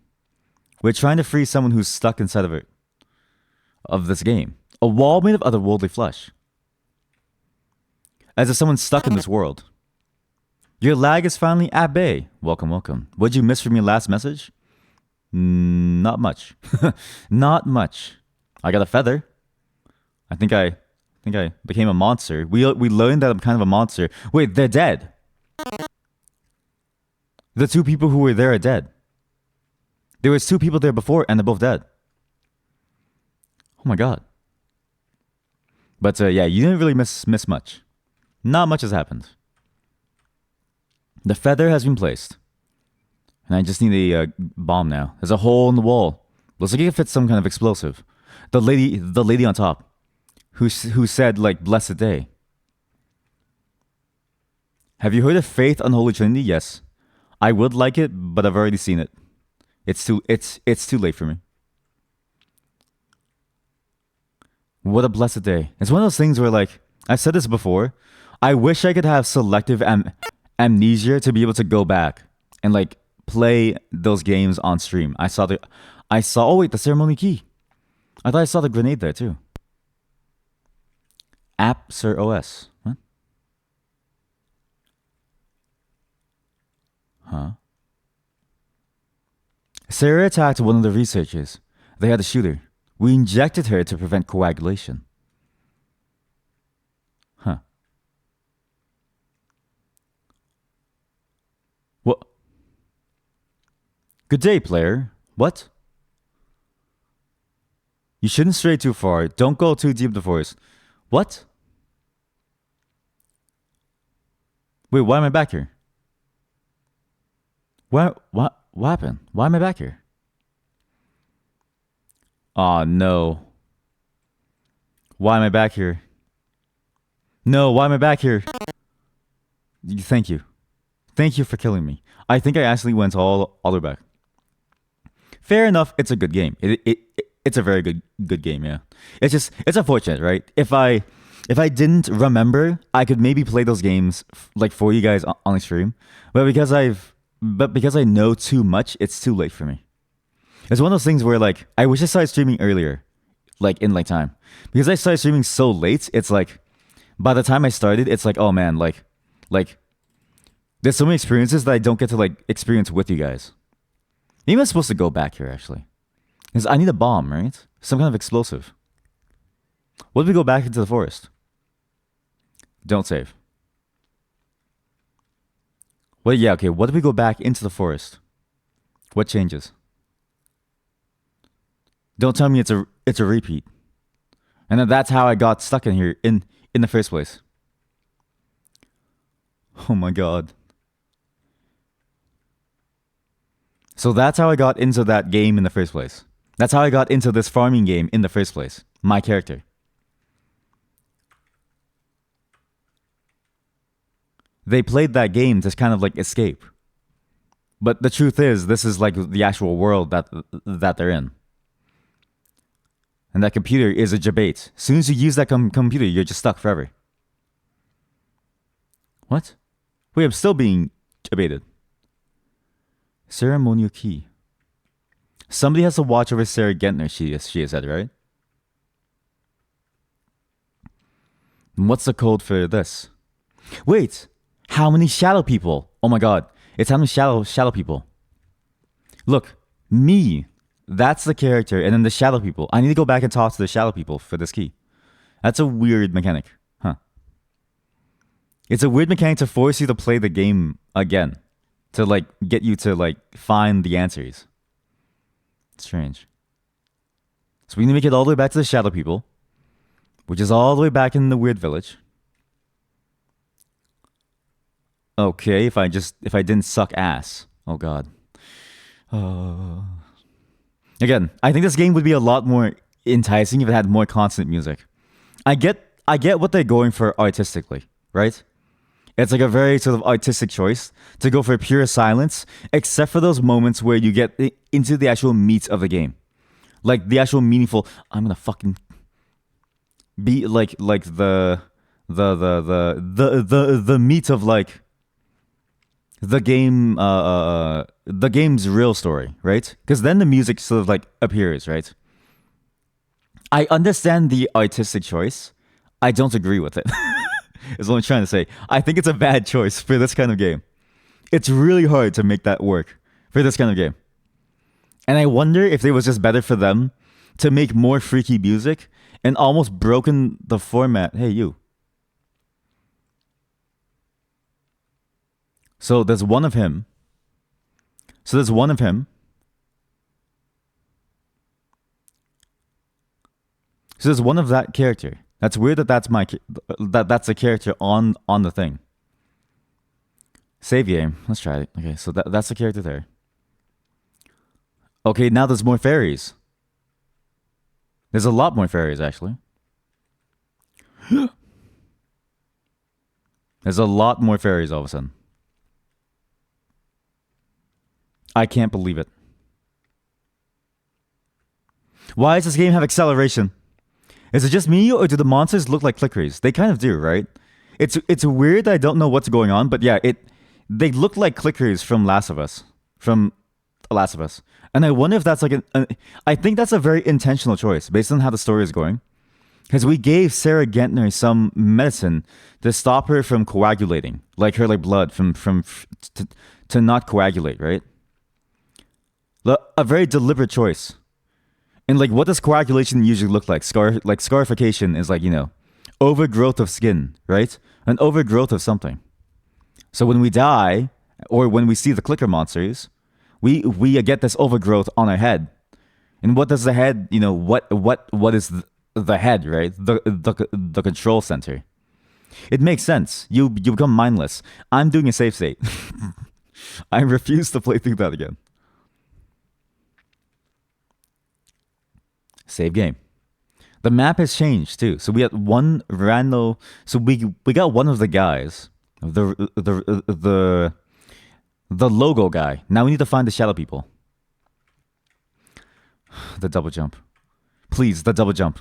We're trying to free someone who's stuck inside of this game. A wall made of otherworldly flesh. As if someone's stuck in this world. Your lag is finally at bay. Welcome, welcome. What'd you miss from your last message? Not much. Not much. I got a feather. I think I became a monster. We learned that I'm kind of a monster. Wait, they're dead. The two people who were there are dead. There was two people there before, and they're both dead. Oh my god. But yeah, you didn't really miss much. Not much has happened. The feather has been placed. And I just need a bomb now. There's a hole in the wall. Looks like it fits some kind of explosive. The lady on top. Who said, like, blessed day. Have you heard of Faith Unholy Trinity? Yes. I would like it, but I've already seen it. It's too late for me. What a blessed day. It's one of those things where, like, I've said this before. I wish I could have selective amnesia to be able to go back and, like, play those games on stream. Oh wait, the ceremony key. I thought I saw the grenade there too. App Sir OS. What? Huh? Sarah attacked one of the researchers. They had to shoot her. We injected her to prevent coagulation. Huh. What? Good day, player. What? You shouldn't stray too far. Don't go too deep in the forest. What? Wait, why am I back here? What happened? Why am I back here? Aw, no. Why am I back here? No, why am I back here? Thank you. Thank you for killing me. I think I actually went all the way back. Fair enough, it's a good game. It's a very good game, yeah. It's unfortunate, right? If I didn't remember, I could maybe play those games like for you guys on the stream. But because I know too much, it's too late for me. It's one of those things where, like, I wish I started streaming earlier, like in like time. Because I started streaming so late, it's like by the time I started, it's like, oh man, like there's so many experiences that I don't get to, like, experience with you guys. Maybe I'm supposed to go back here actually. Because I need a bomb, right? Some kind of explosive. What if we go back into the forest? Don't save. Well, yeah, okay. What if we go back into the forest? What changes? Don't tell me it's a repeat. And then that's how I got stuck in here in the first place. Oh my god. So that's how I got into that game in the first place. That's how I got into this farming game in the first place. My character. They played that game to kind of like escape. But the truth is, this is like the actual world that they're in. And that computer is a debate. As soon as you use that computer, you're just stuck forever. What? Wait, I'm still being debated. Ceremonial key. Somebody has to watch over Sarah Gentner, she has said, right? And what's the code for this? Wait, how many shadow people? Oh my god, it's how many shadow people. Look, me, that's the character, and then the shadow people. I need to go back and talk to the shadow people for this key. That's a weird mechanic, huh? It's a weird mechanic to force you to play the game again. To, like, get you to, like, find the answers. It's strange. So we need to make it all the way back to the shadow people. Which is all the way back in the weird village. Okay, if I didn't suck ass. Oh god. Uh, Again, I think this game would be a lot more enticing if it had more constant music. I get what they're going for artistically, right? It's like a very sort of artistic choice to go for pure silence, except for those moments where you get into the actual meat of the game, like the actual meaningful. I'm gonna fucking be like the meat of like the game's real story, right? Because then the music sort of like appears, right? I understand the artistic choice. I don't agree with it. Is what I'm trying to say. I think it's a bad choice for this kind of game. It's really hard to make that work for this kind of game. And I wonder if it was just better for them to make more freaky music and almost broken the format. Hey, you. So there's one of him. So there's one of him. So there's one of that character. That's weird that that's a character on the thing. Save game. Let's try it. Okay, so that's the character there. Okay, now there's more fairies. There's a lot more fairies actually. There's a lot more fairies all of a sudden. I can't believe it. Why does this game have acceleration? Is it just me, or do the monsters look like clickers? They kind of do, right? It's weird that I don't know what's going on, but yeah, they look like clickers from Last of Us. From Last of Us. And I wonder if that's like I think that's a very intentional choice based on how the story is going. Because we gave Sarah Gentner some medicine to stop her from coagulating, like her like blood to not coagulate, right? A very deliberate choice. And like, what does coagulation usually look like? Scarification is like, overgrowth of skin, right? An overgrowth of something. So when we die, or when we see the clicker monsters, we get this overgrowth on our head. And what does the head, what is the head, right? The control center. It makes sense. You become mindless. I'm doing a safe state. I refuse to play through that again. Save game. The map has changed too. So we had one random. So we got one of the guys, the logo guy. Now we need to find the shadow people. The double jump, please. The double jump.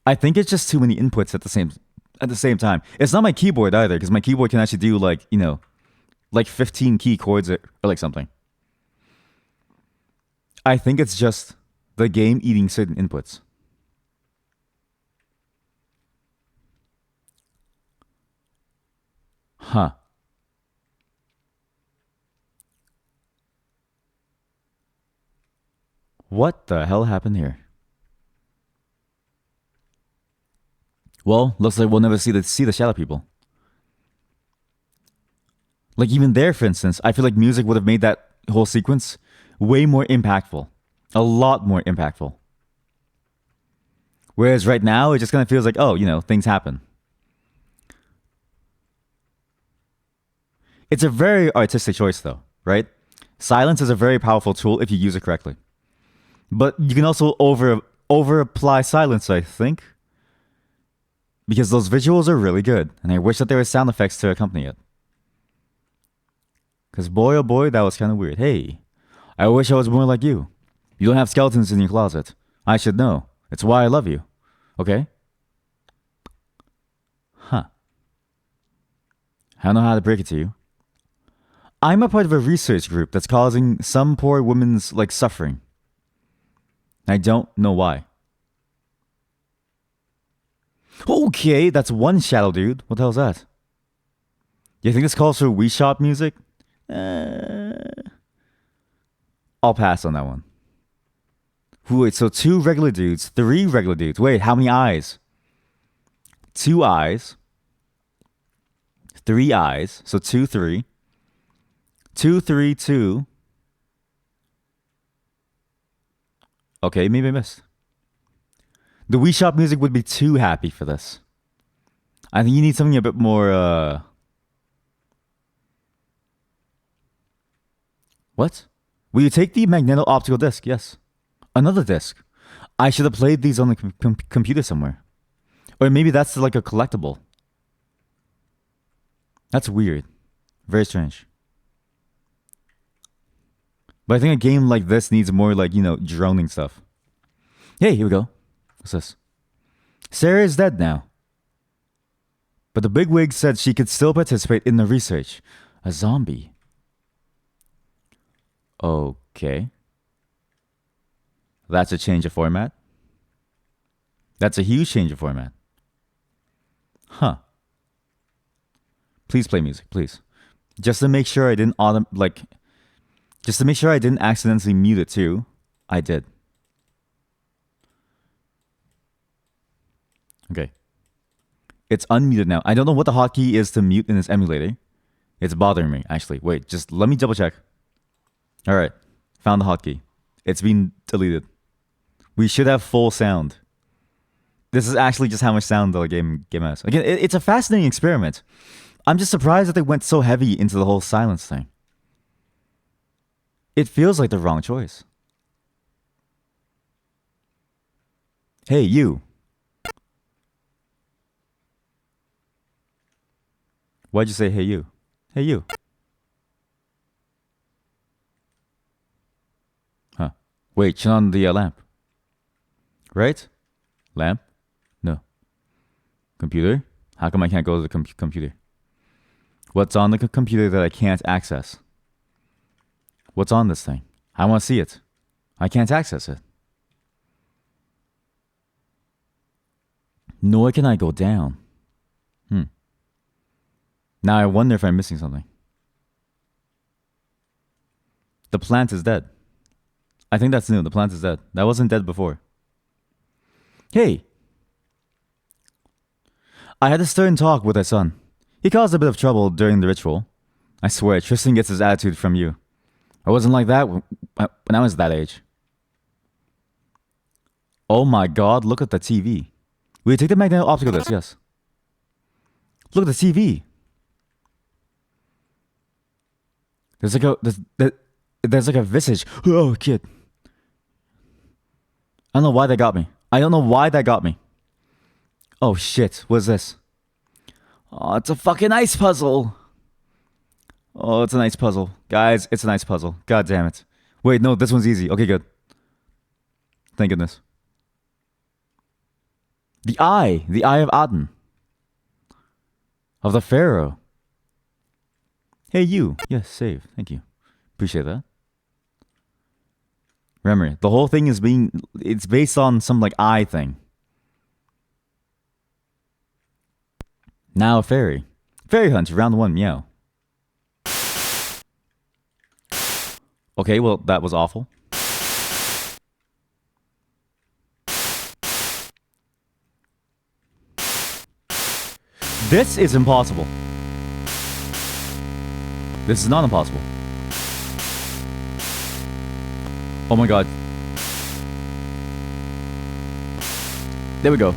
I think it's just too many inputs at the same time. It's not my keyboard either, because my keyboard can actually do like 15 key chords or like something. I think it's just the game eating certain inputs. Huh. What the hell happened here? Well, looks like we'll never see the shadow people. Like even there, for instance, I feel like music would have made that whole sequence way more impactful. A lot more impactful. Whereas right now, it just kind of feels like, oh, things happen. It's a very artistic choice, though, right? Silence is a very powerful tool if you use it correctly. But you can also over apply silence, I think. Because those visuals are really good. And I wish that there were sound effects to accompany it. Because boy, oh boy, that was kind of weird. Hey, I wish I was more like you. You don't have skeletons in your closet. I should know. It's why I love you. Okay? Huh. I don't know how to break it to you. I'm a part of a research group that's causing some poor woman's, suffering. I don't know why. Okay, that's one shadow dude. What the hell's that? You think this calls for Wii Shop music? I'll pass on that one. Wait, so 2 regular dudes, 3 regular dudes. Wait, how many eyes? 2 eyes. 3 eyes. So 2, 3. 2, 3, 2. Okay, maybe I missed. The Wii Shop music would be too happy for this. I think you need something a bit more, What? Will you take the magneto-optical disc? Yes. Another disc. I should have played these on the computer somewhere. Or maybe that's like a collectible. That's weird. Very strange. But I think a game like this needs more like, droning stuff. Hey, here we go. What's this? Sarah is dead now. But the bigwig said she could still participate in the research. A zombie. Okay. That's a change of format. That's a huge change of format. Huh. Please play music, please. Just to make sure I didn't just to make sure I didn't accidentally mute it too. I did. Okay. It's unmuted now. I don't know what the hotkey is to mute in this emulator. It's bothering me, actually. Wait, just let me double check. Alright. Found the hotkey. It's been deleted. We should have full sound. This is actually just how much sound the game has. Again, it's a fascinating experiment. I'm just surprised that they went so heavy into the whole silence thing. It feels like the wrong choice. Hey, you. Why'd you say, hey, you? Hey, you. Huh. Wait, turn on the lamp. Right? Lamp? No. Computer? How come I can't go to the computer? What's on the computer that I can't access? What's on this thing? I want to see it. I can't access it. Nor can I go down. Now I wonder if I'm missing something. The plant is dead. I think that's new. The plant is dead. That wasn't dead before. Hey! I had a stern talk with my son. He caused a bit of trouble during the ritual. I swear, Tristan gets his attitude from you. I wasn't like that when I was that age. Oh my god, look at the TV. Will you take the magneto-optical disc? Yes. Look at the TV. There's like a visage. Oh, kid. I don't know why that got me. Oh shit, what's this? Oh, it's a fucking ice puzzle. Oh, it's a nice puzzle. Guys, it's a nice puzzle. God damn it. Wait, no, this one's easy. Okay, good. Thank goodness. The eye of Aden. Of the Pharaoh. Hey, you. Yes, save. Thank you. Appreciate that. Remember, the whole thing it's based on some like eye thing. Now a fairy. Fairy hunt, round 1, meow. Okay, well, that was awful. This is impossible. This is not impossible. Oh my god. There we go.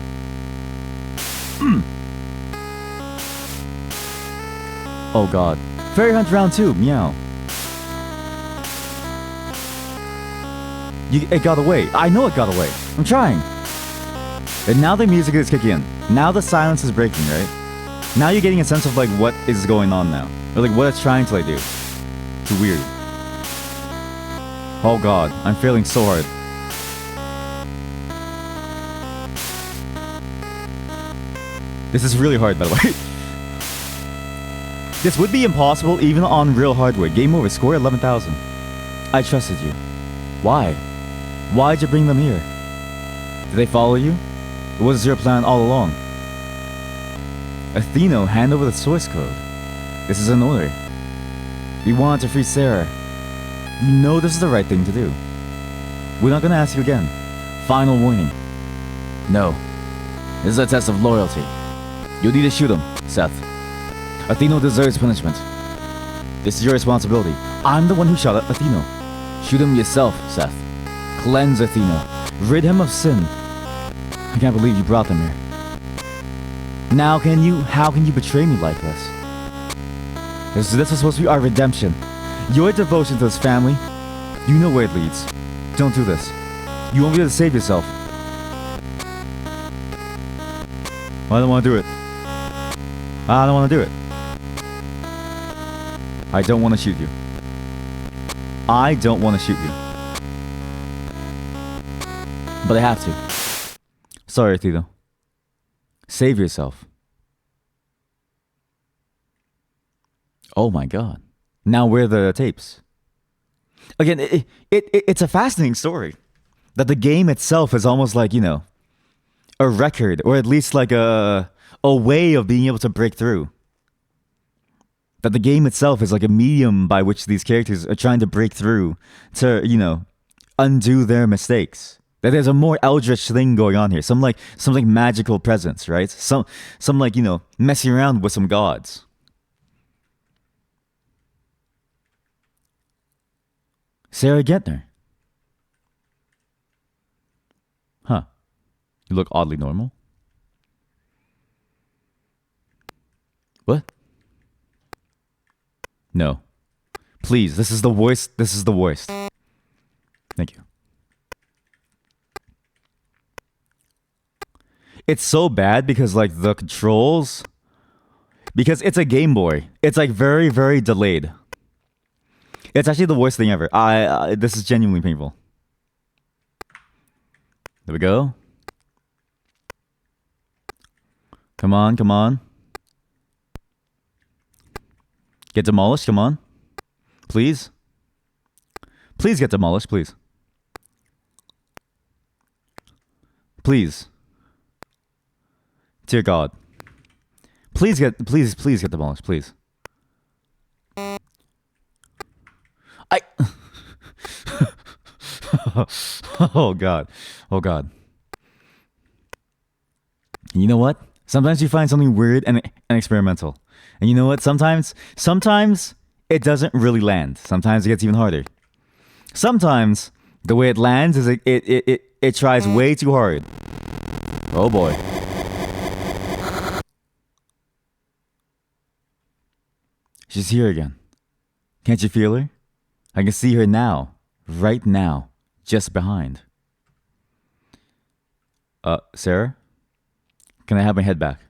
Oh god. Fairy hunt round 2, meow. It got away. I know it got away. I'm trying. And now the music is kicking in. Now the silence is breaking, right? Now you're getting a sense of like what is going on now. Or like what it's trying to like do. It's weird. Oh god, I'm failing so hard. This is really hard, by the way. This would be impossible even on real hardware. Game over, score 11,000. I trusted you. Why? Why'd you bring them here? Did they follow you? Or was this your plan all along? Atheno, hand over the source code. This is an order. We wanted to free Sarah. You know this is the right thing to do. We're not gonna ask you again. Final warning. No. This is a test of loyalty. You need to shoot him, Seth. Atheno deserves punishment. This is your responsibility. I'm the one who shot at Atheno. Shoot him yourself, Seth. Cleanse Atheno. Rid him of sin. I can't believe you brought them here. Now how can you betray me like this? This was supposed to be our redemption. Your devotion to this family, you know where it leads. Don't do this. You won't be able to save yourself. I don't want to do it. I don't want to do it. I don't want to shoot you. I don't want to shoot you. But I have to. Sorry, Tito. Save yourself. Oh my god. Now where are the tapes? Again, it's a fascinating story. That the game itself is almost like, you know, a record, or at least like a way of being able to break through. That the game itself is like a medium by which these characters are trying to break through to, you know, undo their mistakes. That there's a more eldritch thing going on here. Some like magical presence, right? Some like, you know, messing around with some gods. Sarah Gettner. Huh. You look oddly normal. What? No. Please, this is the worst. This is the worst. Thank you. It's so bad because like the controls, because it's a Game Boy. It's like very, very delayed. It's actually the worst thing ever. This is genuinely painful. There we go. Come on, come on. Get demolished, come on. Please. Please get demolished, please. Please. Dear God. Please get demolished, please. Oh God. Oh God. You know what? Sometimes you find something weird and experimental. And you know what? Sometimes it doesn't really land. Sometimes it gets even harder. Sometimes the way it lands is it tries way too hard. Oh boy. She's here again. Can't you feel her? I can see her now. Right now. Just behind. Sarah? Can I have my head back?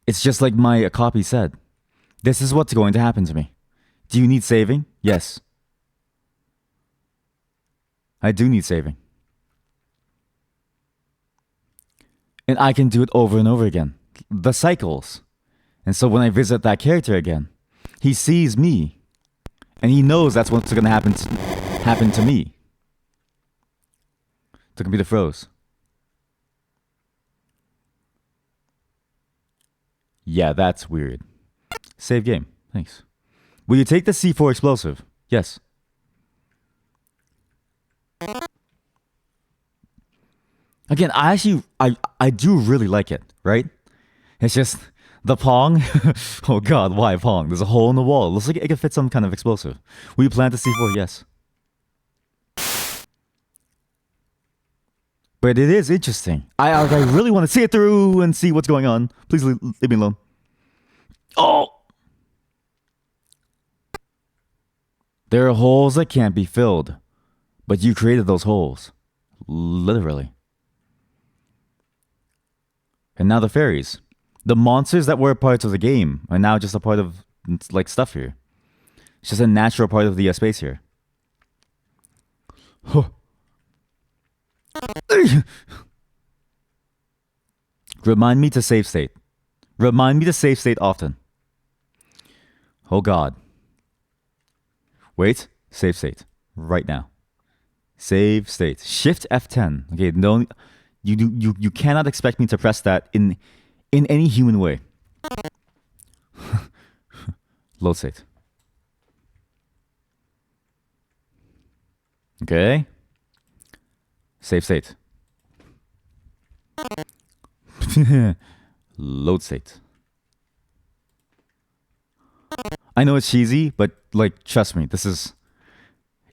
It's just like my copy said. This is what's going to happen to me. Do you need saving? Yes. I do need saving. And I can do it over and over again. The cycles. And so when I visit that character again, he sees me. And he knows that's what's going to happen to me. The computer froze. Yeah, that's weird. Save game. Thanks. Will you take the C4 explosive? Yes. Again, I do really like it, right? It's just the Pong. Oh God, why Pong? There's a hole in the wall. It looks like it could fit some kind of explosive. Will you plant the C4? Yes. But it is interesting. I really want to see it through and see what's going on. Please leave me alone. Oh! There are holes that can't be filled. But you created those holes. Literally. And now the fairies. The monsters that were parts of the game are now just a part of, like, stuff here. It's just a natural part of the space here. Huh. Remind me to save state. Remind me to save state often. Oh God. Wait. Save state. Right now. Save state. Shift F10. Okay, no, you cannot expect me to press that in any human way. Load state. Okay. Save state. Load state. I know it's cheesy, but like, trust me, this is.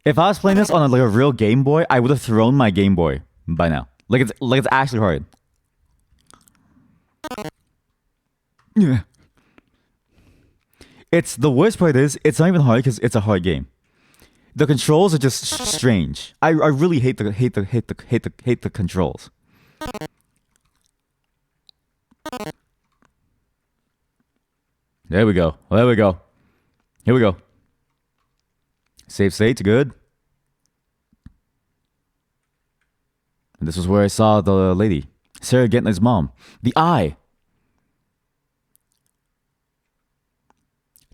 If I was playing this on like a real Game Boy, I would have thrown my Game Boy by now. Like it's actually hard. Yeah. It's the worst part is it's not even hard because it's a hard game. The controls are just strange. I really hate the controls. There we go. There we go. Here we go. Save state, good. And this was where I saw the lady, Sarah Gentner's mom. The eye.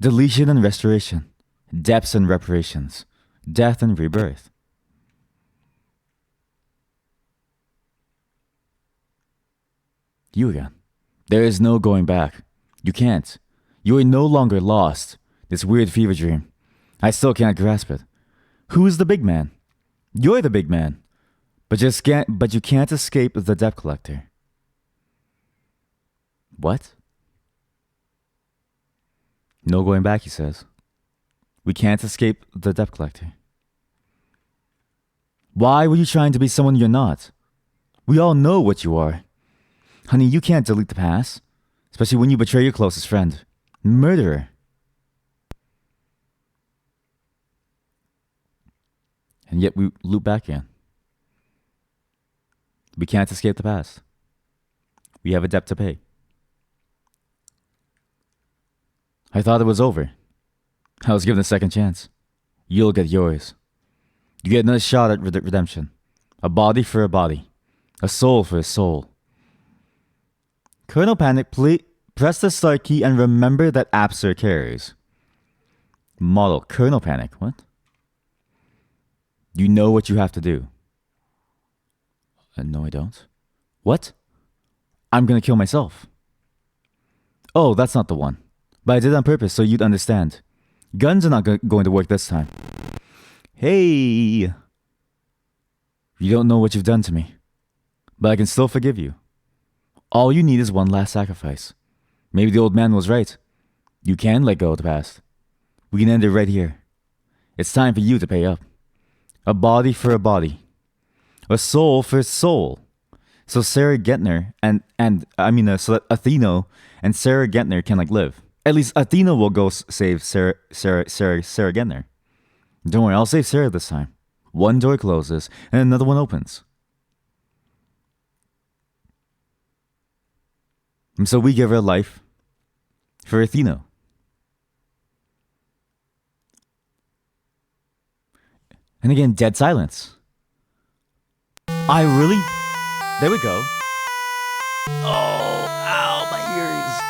Deletion and restoration. Depths and reparations. Death and rebirth. You again. There is no going back. You can't. You are no longer lost. This weird fever dream. I still can't grasp it. Who is the big man? You're the big man. But you can't escape the debt collector. What? No going back, he says. We can't escape the debt collector. Why were you trying to be someone you're not? We all know what you are. Honey, you can't delete the past. Especially when you betray your closest friend. Murderer. And yet we loop back in. We can't escape the past. We have a debt to pay. I thought it was over. I was given a second chance. You'll get yours. You get another shot at redemption. A body for a body. A soul for a soul. Colonel Panic, please press the start key and remember that Apser carries. Model Colonel Panic. What? You know what you have to do. No, I don't. What? I'm gonna kill myself. Oh, that's not the one. But I did it on purpose so you'd understand. Guns are not going to work this time. Hey! You don't know what you've done to me. But I can still forgive you. All you need is one last sacrifice. Maybe the old man was right. You can let go of the past. We can end it right here. It's time for you to pay up. A body for a body. A soul for a soul. So Sarah Gentner so that Athena and Sarah Gentner can live. At least Athena will go save Sarah Gentner. Don't worry, I'll save Sarah this time. One door closes and another one opens. And so we give her life for Athena. And again, dead silence. There we go. Oh, ow, my ears.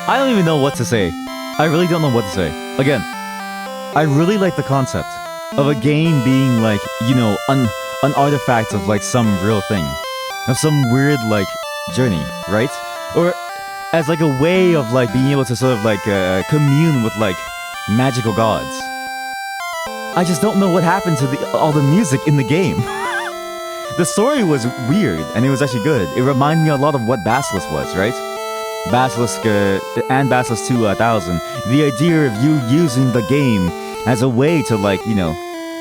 I don't even know what to say. I really don't know what to say. Again, I really like the concept of a game being an artifact of some real thing. Of some weird journey, right? Or as a way of being able to sort of commune with magical gods. I just don't know what happened to all the music in the game. The story was weird and it was actually good. It reminded me a lot of what Basilisk was, right? Basilisk and Basilisk 2000. The idea of you using the game as a way to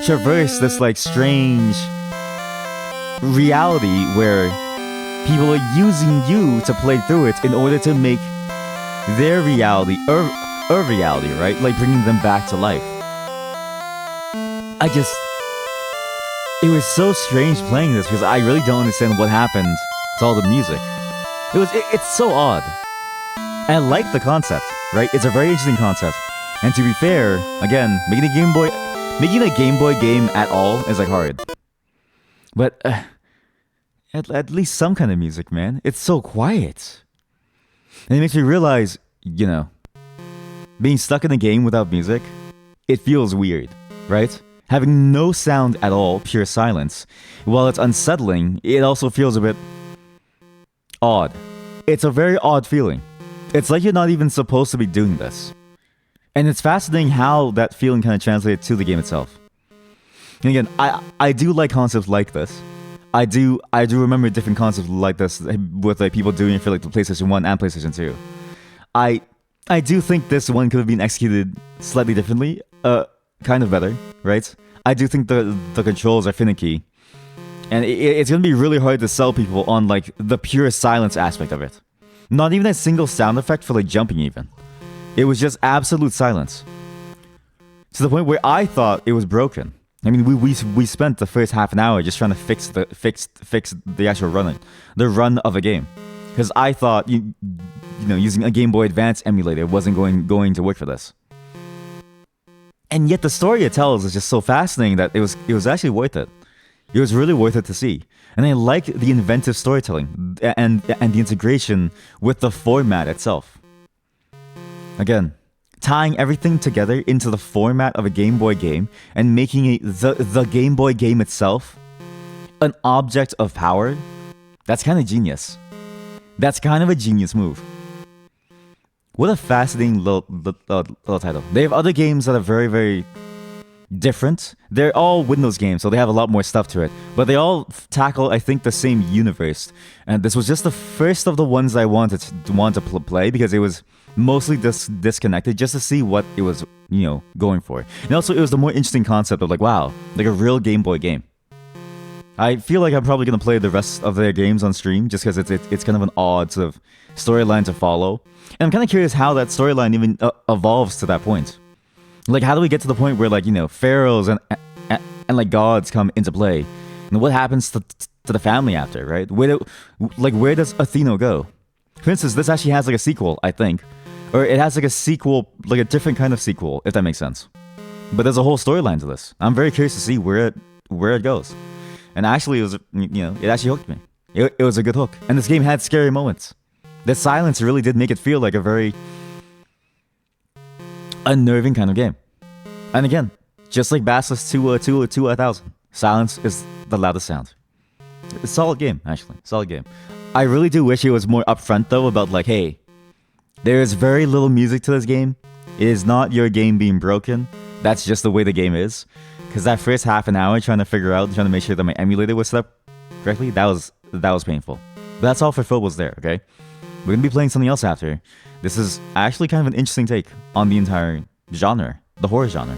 traverse this strange reality where people are using you to play through it in order to make their reality a reality, right? Bringing them back to life. It was so strange playing this because I really don't understand what happened to all the music. It's so odd. And I like the concept, right? It's a very interesting concept. And to be fair, again, making a Game Boy game at all is hard. But at least some kind of music, man. It's so quiet. And it makes me realize, being stuck in a game without music, it feels weird, right? Having no sound at all, pure silence, while it's unsettling, it also feels a bit odd. It's a very odd feeling. It's like you're not even supposed to be doing this. And it's fascinating how that feeling kind of translates to the game itself. And again, I do like concepts like this. I do remember different concepts like this with people doing it for the PlayStation 1 and PlayStation 2. I do think this one could have been executed slightly differently, kind of better, right? I do think the controls are finicky, and it's gonna be really hard to sell people on like the pure silence aspect of it. Not even a single sound effect for like jumping even. It was just absolute silence. To the point where I thought it was broken. I mean, we spent the first half an hour just trying to fix the actual run of a game, because I thought you know, using a Game Boy Advance emulator wasn't going to work for this. And yet the story it tells is just so fascinating that it was actually worth it. It was really worth it to see. And I like the inventive storytelling and the integration with the format itself. Again, tying everything together into the format of a Game Boy game and making the Game Boy game itself an object of power, that's kind of genius. That's kind of a genius move. What a fascinating little title. They have other games that are very, very different. They're all Windows games, so they have a lot more stuff to it. But they all tackle, I think, the same universe. And this was just the first of the ones I wanted to play, because it was mostly disconnected, just to see what it was, you know, going for. And also, it was the more interesting concept of like, wow, like a real Game Boy game. I feel like I'm probably gonna play the rest of their games on stream, just because it's kind of an odd sort of storyline to follow. And I'm kind of curious how that storyline even evolves to that point. Like, how do we get to the point where, like, you know, pharaohs and like gods come into play, and what happens to the family after, right? Where does Athena go? For instance, this actually has like a sequel, I think, or it has like a sequel, like a different kind of sequel, if that makes sense. But there's a whole storyline to this. I'm very curious to see where it goes. And actually, it was, you know, it actually hooked me. It was a good hook, and this game had scary moments. The silence really did make it feel like a very unnerving kind of game. And again, just like Basilisk 2000, silence is the loudest sound. It's a solid game, actually. Solid game. I really do wish it was more upfront, though, about like, hey, there is very little music to this game. It is not your game being broken. That's just the way the game is. Because that first half an hour trying to make sure that my emulator was set up correctly, that was painful. But that's all for PHOBOS there, okay? We're going to be playing something else after. This is actually kind of an interesting take on the entire genre, the horror genre.